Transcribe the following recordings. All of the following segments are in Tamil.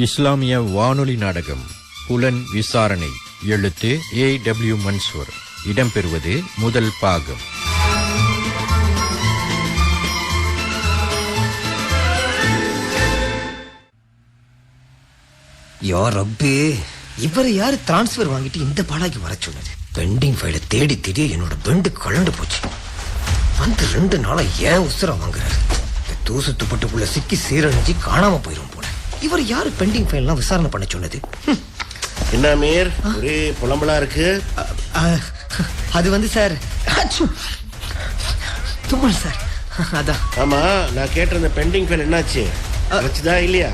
இஸ்லாமிய வானொலி நாடகம் புலன் விசாரணை. எழுத்து A.W. மன்சூர். இடம்பெறுவது முதல் பாகம். யார் ரப்பே, இவரை யாரு டிரான்ஸ்பர் வாங்கிட்டு இந்த பாடாக்கு வர சொன்னது? பெண்டிங் ஃபைலை தேடி தேடி என்னோட பெண்டு கலண்டு போச்சு. வந்து 2 நாளா ஏன் உசுரம் வாங்குறாரு? இந்த தூசு துப்பட்டுக்குள்ள சிக்கி சீரழிஞ்சு காணாம போயிரும் போல. இவர் யாரு பெண்டிங் ஃபைல்லாம் விசாரணை பண்ண சொன்னது? என்ன மீர், ஒரே புலம்பலா இருக்கு? அது வந்து சார், தும்மல் சார். அதான். ஆமா, நான் கேட்ட அந்த பெண்டிங் ஃபைல் என்னாச்சு? வச்சுதா இல்லையா?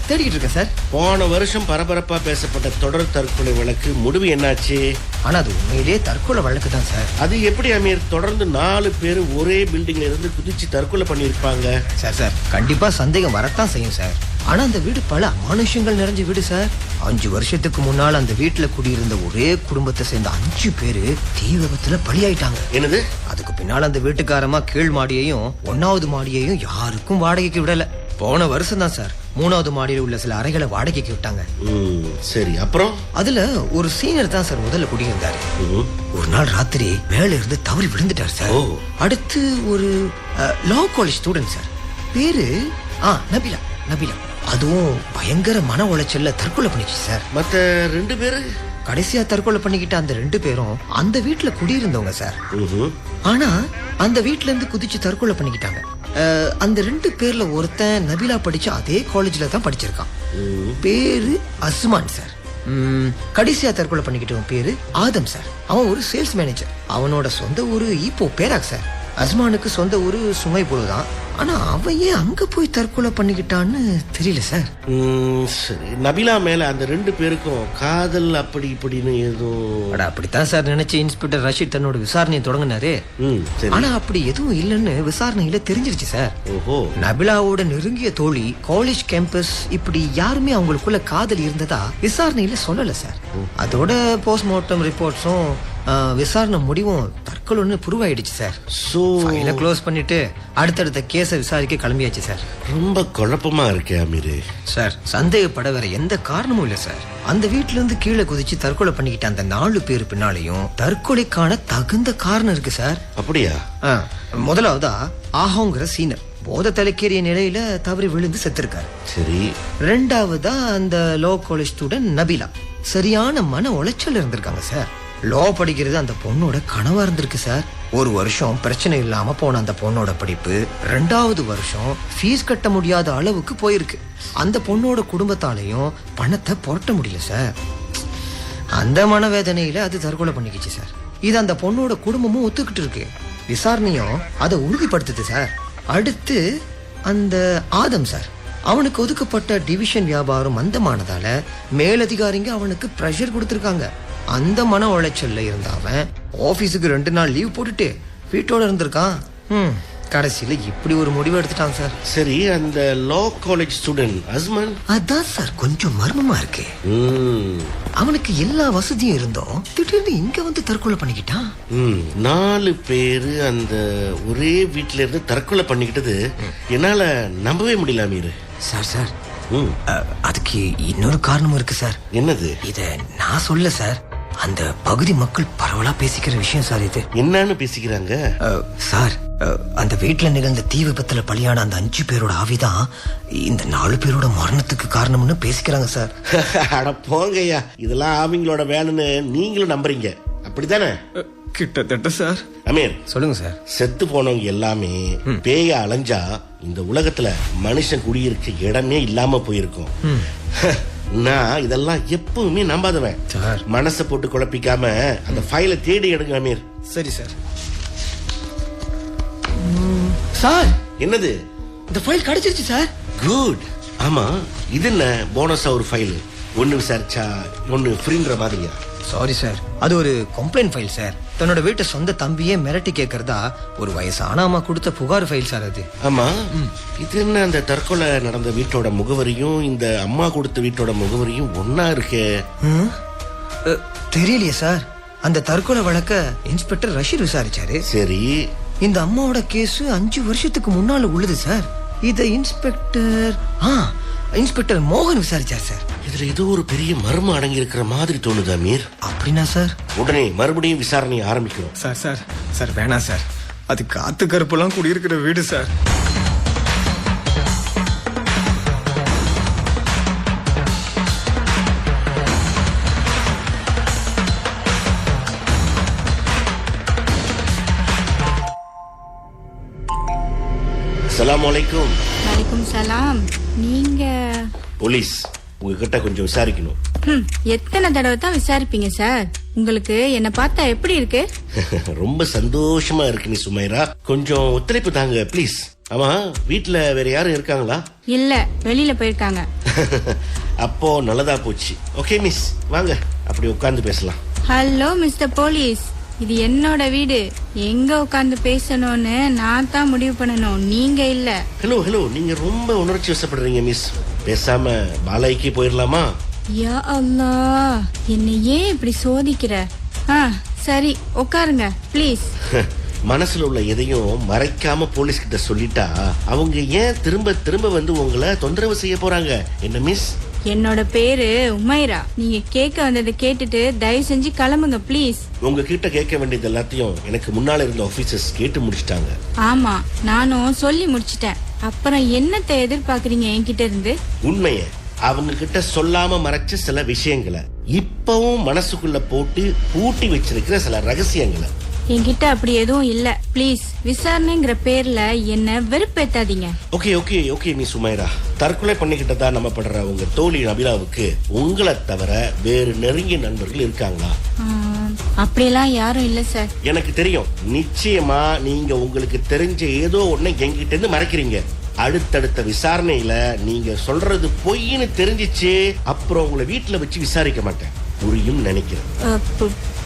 தேடிக்கிட்டு இருக்கேன் சார். போன வருஷம் பரபரப்பா பேசப்பட்ட தொடர் தற்கொலை வழக்கு முடிவு என்னாச்சு? ஆனா அது உண்மையிலேயே தற்கொலை வழக்கு தான் சார். அது எப்படி அமீர், தொடர்ந்து 4 பேர் ஒரே பில்டிங்ல இருந்து குதிச்சு தற்கொலை பண்ணிருப்பாங்க? சார் கண்டிப்பா சந்தேகம் வரத்தான் செய்யும் சார். ஆனா அந்த வீடு பல அமானுஷங்கள் நிறைஞ்ச வீடு சார். 5 வருஷத்துக்கு முன்னால் அந்த வீட்டுல குடியிருந்த ஒரே குடும்பத்தை சேர்ந்த 5 பேரு தீ விபத்துல பலியாயிட்டாங்க. என்னது? அதுக்கு பின்னால் அந்த வீட்டுக்காரமா கீழ் மாடியையும் 1வது மாடியையும் யாருக்கும் வாடகைக்கு விடல. போன வருஷம் தான் சார் 3வது மாடியில் உள்ள சில அறைகளை வாடகைக்கு விட்டாங்க. சரி, அப்புறம்? அதுல ஒரு சீனியர் தான் சார் முதல்ல குடியிருந்தாரு. ஒரு நாள் ராத்திரி மேல இருந்து தவறி விழுந்துட்டார் சார். அடுத்து ஒரு லா காலேஜ் ஸ்டூடெண்ட் சார், பேரு நபிலா. அதுவும் பயங்கர மன உளைச்சல்ல தற்கொலை பண்ணிச்சு சார். மத்த 2 பேரு? கடைசியா தற்கொலை பண்ணிக்கிட்ட அந்த 2 பேரும் அந்த வீட்டுல குடியிருந்தவங்க சார். ஆனா அந்த வீட்டுல இருந்து குதிச்சு தற்கொலை பண்ணிக்கிட்டாங்க. அந்த 2 பேர்ல ஒருத்தன் நபிலா படிச்ச அதே காலேஜ்ல தான் படிச்சிருக்கான். பேரு அஸ்மான் சார். கடைசியா தற்கொலை பண்ணிக்கிட்டவன் பேரு ஆதம் சார். அவன் ஒரு சேல்ஸ் மேனேஜர். அவனோட சொந்த ஊரு இப்போ பேராக் சார். அஸ்மானுக்கு சொந்த ஊரு சுமை போலதான். ஆனா அவன் ஏன் அங்க போய் தற்கொலை பண்ணிக்கிட்டான்னு தெரியல சார். சரி, நபிலா மேல அந்த 2 பேருக்கும் காதல் அப்படி இப்படின்னு எதுவும்? அப்படித்தான் சார் நினைச்சு இன்ஸ்பெக்டர் ரஷீத் தன்னோட விசாரணையை தொடங்கினாரு. ஆனா அப்படி எதுவும் இல்லைன்னு விசாரணையில தெரிஞ்சிருச்சு சார். நபிலாவோட நெருங்கிய தோழி, காலேஜ் கேம்பஸ், இப்படி யாருமே அவங்களுக்குள்ள காதல் இருந்ததா விசாரணையில சொல்லல சார். அதோட போஸ்ட்மார்ட்டம் ரிப்போர்ட்ஸும் விசாரணை முடிவும் தற்கொலைன்னு ப்ரூவ் ஆயிடுச்சு சார். ஃபைலை க்ளோஸ் பண்ணிட்டு அடுத்தடுத்த கேஸை விசாரிக்க கிளம்பியாச்சு சார். ரொம்ப குழப்பமா இருக்கே அமீர் சார். சந்தேகப்பட வேற எந்த காரணமும் இல்ல சார். அந்த வீட்டுல இருந்து கீழே குதிச்சு தற்கொலை பண்ணிக்கிட்ட அந்த 4 பேர் பின்னாலையும் தற்கொலைக்கான தகுந்த காரணம் இருக்கு சார். அப்படியா? முதலாவதா ஆஹோங்கிற சீனர் போத தலைக்கேறிய நிலையில தவறி விழுந்து செத்துருக்காரு. சரி. 2வதா அந்த லா காலேஜ் ஸ்டூடெண்ட் நபிலா சரியான மன உளைச்சல் இருந்திருக்காங்க சார். லா படிக்கிறது அந்த பொண்ணோட கனவா இருந்திருக்கு சார். 1 வருஷம் பிரச்சனை இல்லாம போன அந்த பொண்ணோட படிப்பு 2வது வருஷம் ஃபீஸ் கட்ட முடியாத அளவுக்கு போயிருக்கு. அந்த பொண்ணோட குடும்பத்தாலையும் பணத்தை புரட்ட முடியல சார். அந்த மனவேதனையில அது தற்கொலை பண்ணிக்கிச்சு சார். இது அந்த பொண்ணோட குடும்பமும் ஒத்துக்கிட்டு இருக்கு. விசாரணையும் அதை உறுதிப்படுத்துது சார். அடுத்து அந்த ஆதம் சார், அவனுக்கு ஒதுக்கப்பட்ட டிவிஷன் வியாபாரம் மந்தமானதால மேலதிகாரிங்க அவனுக்கு பிரஷர் கொடுத்திருக்காங்க. அந்த மன உளைச்சல்ல இருந்த அவன் ஆபீஸுக்கு 2 நாள் லீவ் போட்டுட்டு வீட்டோட இருந்திருக்கான். கடைசியில இப்படி ஒரு முடிவு எடுத்துட்டான் சார். சரி, அந்த லா காலேஜ் ஸ்டூடெண்ட் அஸ்மான்? அதான் சார் கொஞ்சம் மர்மமா இருக்கு. அவனுக்கு எல்லா வசதியும் இருந்தோம், திடீர்னு இங்க வந்து தற்கொலை பண்ணிக்கிட்டான். 4 பேரு அந்த ஒரே வீட்டுல இருந்து தற்கொலை பண்ணிக்கிட்டது என்னால நம்பவே முடியல அமீர். சார் அதுக்கு இன்னொரு காரணமும் இருக்கு சார். என்னது? இத நான் சொல்ல சார், அந்த பகுதி மக்கள் பரவலா பேசிக்கிற விஷயம் சார். இது என்னன்னு பேசிக்கிறாங்க சார்? அந்த வீட்டுல நிகழ்ந்த தீ விபத்துல பலியான அந்த 5 பேரோட ஆவிதான் இந்த 4 பேரோட மரணத்துக்கு காரணம்னு பேசிக்கிறாங்க சார். அட போங்கய்யா, இதெல்லாம் ஆவிங்களோட வேலைன்னு நீங்களும் நம்புறீங்க, அப்படித்தானே? கிட்டத்தட்ட சார். அமீர் சொல்லுங்க சார். செத்து போனவங்க எல்லாமே பேய அலைஞ்சா இந்த உலகத்துல மனுஷன் குடியிருக்க இடமே இல்லாம போயிருக்கும். நான் இதெல்லாம் எப்பவுமே நம்பாதவன். மனசை போட்டு குழப்பிக்காம அந்த ஃபைலை தேடி எடுங்க அமீர். சரி சார். சார் என்னது? இந்த ஃபைல் கிடைச்சிருச்சு சார். குட். ஆமா, இது என்ன போனஸா ஒரு ஃபைல்? ஒன்னு விசாரிச்சா ஒன்னு ஃப்ரீன்ற மாதிரியா? சாரி சார், அது ஒரு கம்ப்ளைண்ட் ஃபைல் சார். தன்னோட வீட்டை சொந்த தம்பியே மிரட்டி கேட்கறதா ஒரு வயசான அம்மா கொடுத்த புகார் ஃபைல் சார் அது. ஆமா, இது என்ன அந்த தற்கொலை நடந்த வீட்டோட முகவரியும் இந்த அம்மா கொடுத்த வீட்டோட முகவரியும் ஒன்னா இருக்கே? தெரியலையே சார். அந்த தற்கொலை வழக்க இன்ஸ்பெக்டர் ரஷீத் விசாரிச்சாரு. சரி. இந்த அம்மாவோட கேஸ் 5 வருஷத்துக்கு முன்னால உள்ளது சார். இத இன்ஸ்பெக்டர் இன்ஸ்பெக்டர் மோகன் விசாரிச்சார் சார். இதுல ஏதோ ஒரு பெரிய மர்மம் அடங்கி இருக்கிற மாதிரி தோணுது அமீர். அப்படின்னா சார் உடனே மறுபடியும் விசாரணையை ஆரம்பிக்கிறோம். சார் சார் சார் வேணாம் சார், அது காத்து கருப்பெல்லாம் குடியிருக்கிற வீடு சார். அஸ்ஸலாமு அலைக்கும். வலைக்கும் சலாம். நீங்க போலீஸ், உங்ககிட்ட கொஞ்சம் விசாரிக்கணும். எத்தனை தடவை தான் விசாரிப்பீங்க சார்? உங்களுக்கு என்ன பார்த்தா எப்படி இருக்கு? ரொம்ப சந்தோஷமா இருக்கு நீ சுமைரா. கொஞ்சம் ஒத்துழைப்பு தாங்க ப்ளீஸ். ஆமா, வீட்டுல வேற யாரும் இருக்காங்களா? இல்ல, வெளியில போயிருக்காங்க. அப்போ நல்லதா போச்சு. ஓகே மிஸ், வாங்க அப்படி உட்கார்ந்து பேசலாம். ஹலோ மிஸ்டர் போலீஸ், இது என்னோட வீடு. எங்க உட்கார்ந்து பேசணும்னு நான் தான் முடிவு பண்ணணும், நீங்க இல்ல. ஹலோ ஹலோ, நீங்க ரொம்ப உணர்ச்சி வசப்படுறீங்க மிஸ். பேசாம பாலாய்க்கு போயிடலாமா? யா அல்லாஹ், என்னை ஏன் இப்படி சோதிக்கிற? சரி உட்காருங்க ப்ளீஸ். மனசுல உள்ள எதையும் மறைக்காம போலீஸ் கிட்ட சொல்லிட்டா அவங்க ஏன் திரும்ப திரும்ப வந்து உங்களை தொந்தரவு செய்ய போறாங்க? என்ன மிஸ்? என்னோட பேரு உமைரா. நீங்க கேட்க வந்ததை கேட்டுட்டு தயவு செஞ்சு கிளம்புங்க ப்ளீஸ். உங்ககிட்ட கேட்க வேண்டியது எல்லாத்தையும் எனக்கு முன்னால இருந்த ஆபீசர்ஸ் கேட்டு முடிச்சிட்டாங்க. ஆமா, நானும் சொல்லி முடிச்சிட்டேன். அப்புறம் என்னத்தை எதிர்பார்க்கறீங்க என்கிட்ட இருந்து? உண்மைய அவங்க கிட்ட சொல்லாம மறைச்ச சில விஷயங்களை, இப்பவும் மனசுக்குள்ள போட்டு பூட்டி வச்சிருக்கிற சில ரகசியங்களை. என்கிட்ட அப்படி எதுவும் இல்ல. ப்ளீஸ், விசாரணைங்கிற பேர்ல என்ன வெறுப்பேத்தாதீங்க. Okay okay okay miss Umaira, தற்கொலை பண்ணிக்கிட்டதா நம்பப்படுற உங்க தோழி நபிலாவுக்கு உங்களை தவிர வேறு நெருங்கிய நண்பர்கள் இருக்காங்களா? அப்படியெல்லாம் யாரும் இல்ல சார். எனக்கு தெரியும். நிச்சயமா நீங்க உங்களுக்கு தெரிஞ்ச ஏதோ ஒண்ணு என்கிட்ட இருந்து மறைக்கிறீங்க. அடுத்தடுத்த விசாரணையில நீங்க சொல்றது பொய்ன்னு தெரிஞ்சிச்சு, அப்புறம் உங்களை வீட்டுல வச்சு விசாரிக்க மாட்டேன். புரியும் நினைக்கிறேன்.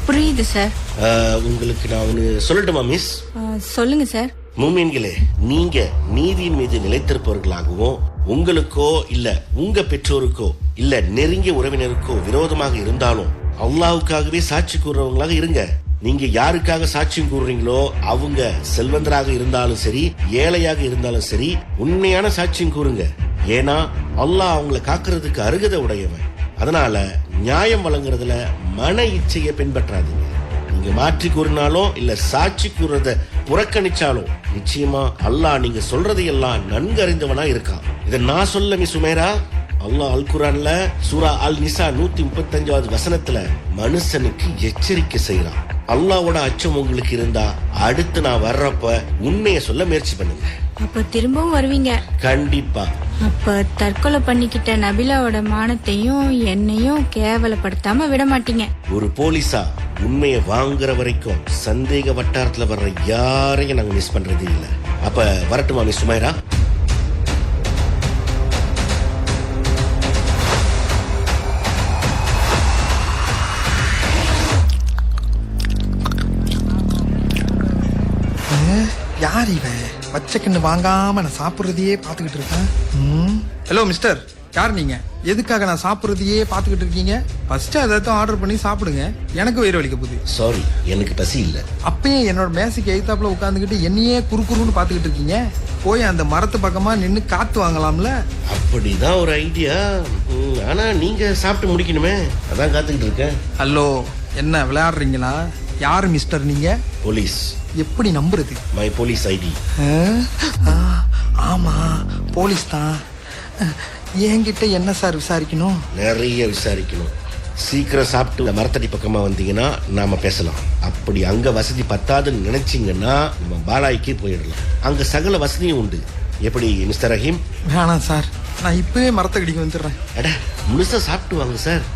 புரியுது சார். உங்களுக்கு நான் ஒண்ணு சொல்லட்டுமா மிஸ்? சொல்லுங்க சார். மூமின்களே, நீங்க நீதியின் மீது நிலைத்திருப்பவர்களாகவும், உங்களுக்கோ இல்ல உங்க பெற்றோருக்கோ இல்ல நெருங்கிய உறவினருக்கோ விரோதமாக இருந்தாலும் அல்லாஹ்வுக்காகவே சாட்சி கூறுறவங்களாக இருங்க. நீங்க யாருக்காக சாட்சியம் கூறுறீங்களோ அவங்க செல்வந்தராக இருந்தாலும் சரி, ஏழையாக இருந்தாலும் சரி, உண்மையான சாட்சியம் கூறுங்க. ஏன்னா அல்லாஹ் அவங்களை காக்குறதுக்கு அருகதை உடையவன். அதனால நியாயம் வழங்குறதுல மன இச்சையை பின்பற்றாதீங்க. நீங்க மாற்றி கூறினாலும் இல்ல சாட்சி கூறுறத புறக்கணிச்சாலும் நிச்சயமா அல்லாஹ் நீங்க சொல்றதையெல்லாம் நன்கு அறிந்தவனா இருக்கான். இதை நான் சொல்ல மிஸ் உமேரா. அல்லாஹ் அல் குர்ஆன்ல சூரா அல் நிசா 135வது வசனத்துல மனுஷனுக்கு எச்சரிக்கை செய்யறான். அல்லாஹ்வோட அச்சம் உங்களுக்கு இருந்தா அடுத்து நான் வர்றப்ப உண்மையை சொல்ல முயற்சி பண்ணுங்க. அப்ப திரும்பவும் வருவீங்க? கண்டிப்பா. அப்ப தற்கொலை பண்ணிக்கிட்ட நபிலாவோட மானத்தையும் என்னையும் கேவலப்படுத்தாம விட மாட்டீங்க. ஒரு போலீஸா உண்மையை வாங்குற வரைக்கும் சந்தேக வட்டாரத்துல வர்ற யாரையும் நாங்க மிஸ் பண்றது இல்ல. அப்ப வரட்டுமா மிஸ் சுமைரா? யார் இவன்? பச்சைக்கண்ணு வாங்காம நான் சாப்பிடுறதையே பாத்துக்கிட்டு இருக்கேன். ஹலோ மிஸ்டர், யார் நீங்க? எதுக்காக நான் சாப்பிடுறதையே பாத்துக்கிட்டு இருக்கீங்க? ஃபர்ஸ்ட் ஏதாச்சும் ஆர்டர் பண்ணி சாப்பிடுங்க, எனக்கு வயிறு வலிக்க போகுது. சாரி, எனக்கு பசி இல்ல. அப்பயே என்னோட மேசைக்கு எய்தாப்புல உட்காந்துக்கிட்டு என்னையே குறுக்குறுன்னு பாத்துக்கிட்டு இருக்கீங்க. போய் அந்த மரத்து பக்கமா நின்னு காத்து வாங்கலாம்ல. அப்படிதான் ஒரு ஐடியா. ஆனா நீங்க சாப்பிட்டு முடிக்கணுமே, அதான் காத்துக்கிட்டு இருக்கேன். ஹலோ, என்ன விளையாடுறீங்களா? யாரு மிஸ்டர் நீங்க? போலீஸ். எப்படி நம்புறது? My police ID. ஆமா, போலீஸ் தான். என்கிட்ட என்ன சார் விசாரிக்கணும்? நிறைய விசாரிக்கணும். சீக்கிரம் சாப்பிட்டு மரத்தடி பக்கமா வந்தீங்கன்னா நாம பேசலாம். அப்படி அங்க வசதி பத்தாதுன்னு நினைச்சீங்கன்னா நம்ம பாலாய்க்கு போயிடலாம். அங்க சகல வசதியும் உண்டு. எப்படி மிஸ்டர் ரஹீம்? வேணாம் சார், நான் இப்பவே மரத்தடிக்கு வந்துடுறேன். அட, முழுசா சாப்பிட்டு வாங்க சார்.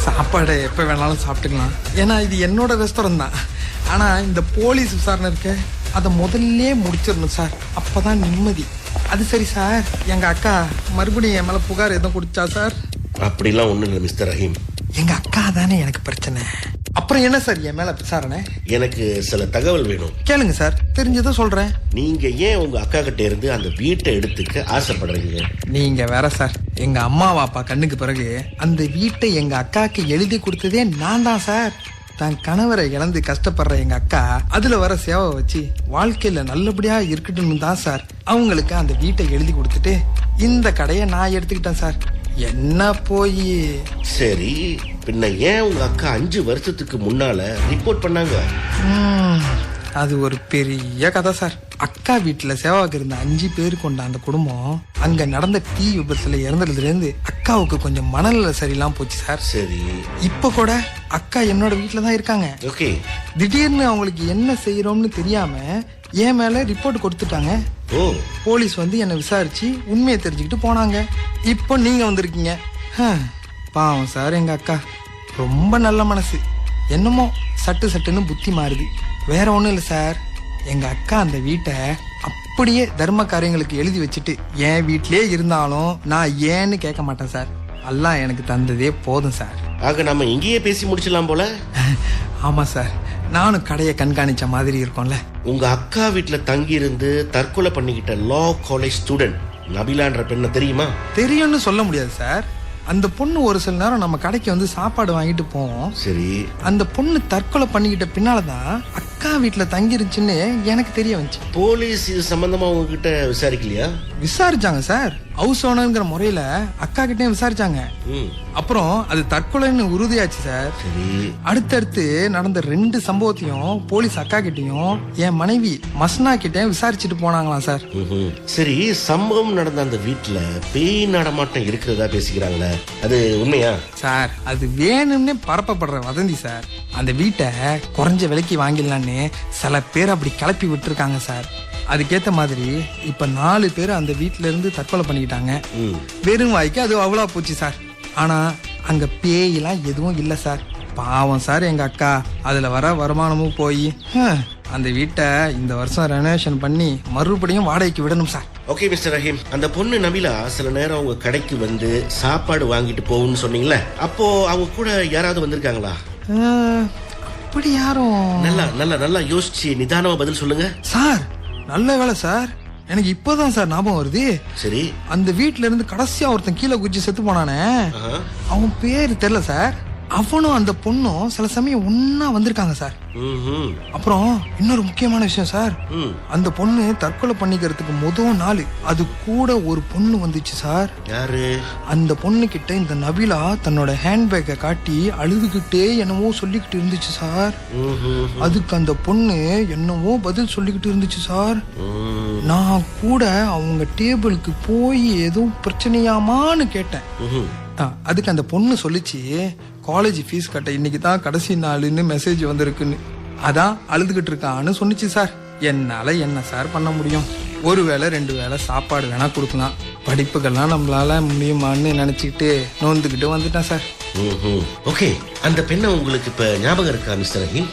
சாப்பாடு எப்ப வேணாலும் சாப்பிட்டுக்கலாம், ஏன்னா இது என்னோட ரெஸ்டாரண்ட் தான். ஆனா இந்த போலீஸ் விசாரணை இருக்க, அதை முதல்ல முடிச்சிடணும் சார், அப்பதான் நிம்மதி. அது சரி சார், எங்க அக்கா மறுபடியும் என் மேல புகார் எதுவும் கொடுத்தா சார்? அப்படிலாம் ஒண்ணு இல்லை மிஸ்டர் ரஹீம். எங்க அக்கா தானே எனக்கு பிரச்சனை. அப்புறம் என்ன சார் என் மேல விசாரணை? எனக்கு சில தகவல் வேணும். கேளுங்க சார், தெரிஞ்சதை சொல்றேன். நீங்க ஏன் உங்க அக்கா கிட்ட இருந்து அந்த வீட்டை எடுத்துக்க ஆசைப்படுறீங்க? நீங்க வேற சார், எங்க அம்மா அப்பா கண்ணுக்கு பிறகு அந்த வீட்டை எங்க அக்காக்கு எழுதி கொடுத்ததே நான் தான் சார். தன் கணவரை இழந்து கஷ்டப்படுற எங்க அக்கா அதுல வர சேவை வச்சு வாழ்க்கையில நல்லபடியா இருக்கட்டும்னு தான் சார் அவங்களுக்கு அந்த வீட்டை எழுதி கொடுத்துட்டு இந்த கடையை நான் எடுத்துக்கிட்டேன் சார். என்ன போய் சரி, பின்ன ஏன் உங்க அக்கா 5 வருஷத்துக்கு முன்னால ரிப்போர்ட் பண்ணாங்க? அது ஒரு பெரிய கதை சார். அக்கா வீட்டுல சேவாக்கு இருந்த 5 பேர் கொண்ட அந்த குடும்பம் அங்க நடந்த தீ விபத்துல இறந்ததுல இருந்து அக்காவுக்கு கொஞ்சம் மனநல சரியில்லாம போச்சு சார். சரி, இப்ப கூட அக்கா என்னோட வீட்டுல தான் இருக்காங்க. ஓகே. திடீர்னு அவங்களுக்கு என்ன செய்யறோம்னு தெரியாம என் மேல ரிப்போர்ட் கொடுத்துட்டாங்க. ஓ, போலீஸ் வந்து என்ன விசாரிச்சு உண்மையை தெரிஞ்சுக்கிட்டு போனாங்க. இப்போ நீங்க வந்திருக்கீங்க. பாவம் சார், எங்க அக்கா ரொம்ப நல்ல மனசு. என்னமோ சட்டுன்னு புத்தி மாறுது. வேற ஒண்ணும் இல்லை சார். எங்க அக்கா அந்த வீட்டை அப்படியே தர்ம காரியங்களுக்கு எழுதி வச்சுட்டு என் வீட்டிலே இருந்தாலும் நான் ஏன்னு கேட்க மாட்டேன் சார். அல்லாஹ் எனக்கு தந்ததே போதும் சார். ஆக நம்ம இங்கேயே பேசி முடிச்சலாம் போல. ஆமா சார், நானும் கடையை கண்காணிச்ச மாதிரி இருக்கும்ல. உங்க அக்கா வீட்டுல தங்கி இருந்து தற்கொலை பண்ணிக்கிட்ட லா காலேஜ் ஸ்டூடெண்ட் நபிலான்ற பெண்ணை தெரியுமா? தெரியும்னு சொல்ல முடியாது சார். அந்த பொண்ணு ஒரு சில நேரம் நம்ம கடைக்கு வந்து சாப்பாடு வாங்கிட்டு போவோம். சரி, அந்த பொண்ணு தற்கொலை பண்ணிக்கிட்ட பின்னாலதான் அக்கா வீட்டுல தங்கிருச்சுன்னு எனக்கு தெரிய வந்துச்சு. போலீஸ் இது சம்பந்தமா உங்ககிட்ட விசாரிக்கலையா? விசாரிச்சாங்க சார். ஹவுஸ் ஓனர்ங்கிற முறையில அக்கா கிட்டே விசாரிச்சாங்க. அப்புறம் அது தற்கொலைன்னு உறுதியாச்சு சார். அடுத்தடுத்து நடந்த 2 சம்பவத்தையும் போலீஸ் அக்கா கிட்டையும் என் மனைவி மஸ்னா கிட்டே விசாரிச்சுட்டு போனாங்களாம் சார். சரி, சம்பவம் நடந்த அந்த வீட்டுல பேய் நடமாட்டம் இருக்கிறதா பேசிக்கிறாங்களே, அது உண்மையா? சார், அது வேணும்னே பரப்பப்படுற வதந்தி சார். அந்த வீட்டை குறைஞ்ச விலைக்கு வாங்கிடலான்னு சில பேர் அப்படி கிளப்பி விட்டுருக்காங்க சார். அதுக்கேத்த மாதிரி இப்ப 4 பேர் அந்த வீட்டுல இருந்து தற்கொலை பண்ணிக்கிட்டாங்க. வெறும் வாய்க்கு அது அவ்வளோ போச்சு சார். ஆனா அங்க பேயெல்லாம் எதுவும் இல்ல சார். பாவம் சார் எங்க அக்கா. அதுல வர வருமானமும் போய் அந்த வீட்டை இந்த வருஷம் ரெனோவேஷன் பண்ணி மறுபடியும் வாடகைக்கு விடணும் சார். ஓகே மிஸ்டர் ரஹீம், அந்த பொண்ணு நபிலா சில நேரம் உங்க கடைக்கு வந்து சாப்பாடு வாங்கிட்டு போகும்னு சொன்னீங்களே, அப்போ அவங்க கூட யாராவது வந்திருக்காங்களா? அப்படி யாரும். நல்லா யோசிச்சு நிதானமா பதில் சொல்லுங்க சார். நல்ல வேலை சார், எனக்கு இப்பதான் சார் ஞாபகம் வருது. சரி, அந்த வீட்டுல இருந்து கடைசியா ஒருத்தன் கீழே குச்சி செத்து போனானே, அவன் பேரு தெரியல சார். அவனும் அந்த பொண்ணும் சில சமயம் ஒன்னா வந்திருக்காங்க சார். அப்புறம் இன்னொரு முக்கியமான விஷயம் சார், அந்த பொண்ணு தற்கொலை பண்ணிக்கிறதுக்கு முதல் நாள் அது கூட ஒரு பொண்ணு வந்துச்சு சார். யாரு? அந்த பொண்ணு கிட்ட இந்த நபிலா தன்னோட ஹேண்ட்பேக்கை காட்டி அழுதுகிட்டே என்னவோ சொல்லிக்கிட்டு இருந்துச்சு சார். அதுக்கு அந்த பொண்ணு என்னவோ பதில் சொல்லிக்கிட்டு இருந்துச்சு சார். நான் கூட அவங்க டேபிளுக்கு போய் ஏதோ பிரச்சனையாமான்னு கேட்டேன். அதுக்கு அந்த பொண்ணு சொல்லிச்சு, காலேஜ் ஃபீஸ் கட்ட இன்னைக்கு தான் கடைசி நாளுன்னு மெசேஜ் வந்திருக்குன்னு. அதான் அழுதுகிட்டு இருக்கான்னு சொன்னிச்சு சார். என்னால என்ன சார் பண்ண முடியும்? 1 வேளை 2 வேளை சாப்பாடு வேணா கொடுக்கலாம், படிப்புகள்லாம் நம்மளால முடியுமான்னு நினைச்சுக்கிட்டு நோந்துக்கிட்டு வந்துட்டேன் சார். ஓகே, அந்த பெண்ணை உங்களுக்கு இப்ப ஞாபகம் இருக்கா மிஸ்டர் ரஹீம்?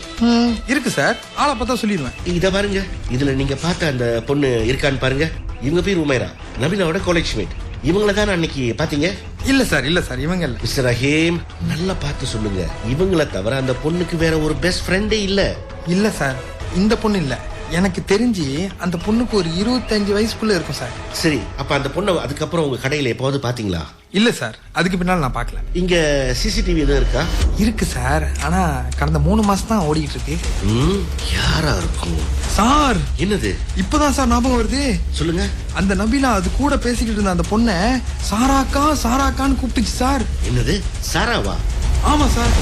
இருக்கு சார், ஆளை பார்த்தா சொல்லிடுவேன். இத பாருங்க, இதுல நீங்க பார்த்த அந்த பொண்ணு இருக்கான்னு பாருங்க. இவங்க பேர் உமைரா, நபிலாவோட காலேஜ் மேட். இவங்கள தான் அன்னைக்கு பாத்தீங்க? இல்ல சார், இல்ல சார், இவங்க இல்ல. மிஸ்டர் ரஹீம், நல்லா பார்த்து சொல்லுங்க, இவங்கள தவிர அந்த பொண்ணுக்கு வேற ஒரு பெஸ்ட் ஃப்ரெண்டே இல்ல? இல்ல சார், இந்த பொண்ணு இல்ல. எனக்கு தெரிஞ்சு அந்த பொண்ணுக்கு ஒரு 25 வயசுக்குள்ள இருக்கும் சார். சரி, அப்ப அந்த பொண்ணை அதுக்கப்புறம் உங்க கடையில எப்போது பாத்தீங்களா? இல்ல சார், அதுக்கு பின்னால நான் பார்க்கல. இங்க சிசிடிவி எதுவும் இருக்கா? இருக்கு சார், ஆனா கடந்த 3 மாசம் தான் ஓடிட்டு இருக்கு. யாரா இருக்கும் சார்? என்னது? இப்பதான் சார் ஞாபகம் வருது. சொல்லுங்க. அந்த நபிலா அது கூட பேசிக்கிட்டு இருந்த அந்த பொண்ணை சாராக்கா சாராக்கான்னு கூப்பிட்டுச்சு சார். என்னது, சாராவா? ஆமா சார்.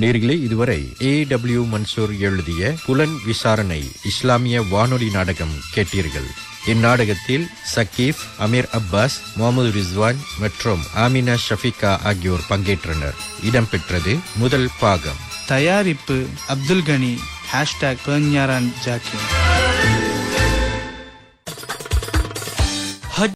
நேர்களே, இதுவரை A.W. மன்சூர் எழுதிய புலன் விசாரணை இஸ்லாமிய வானொலி நாடகம் கேட்டீர்கள். இந்நாடகத்தில் சக்கீப், அமீர் அப்பாஸ், முகமது ரிஸ்வான் மற்றும் ஆமினா ஷஃபிகா ஆகியோர் பங்கேற்றனர். இடம்பெற்றது முதல் பாகம். தயாரிப்பு அப்துல் கனி. #பெர்ஞாரான் ஜாக்கிர்.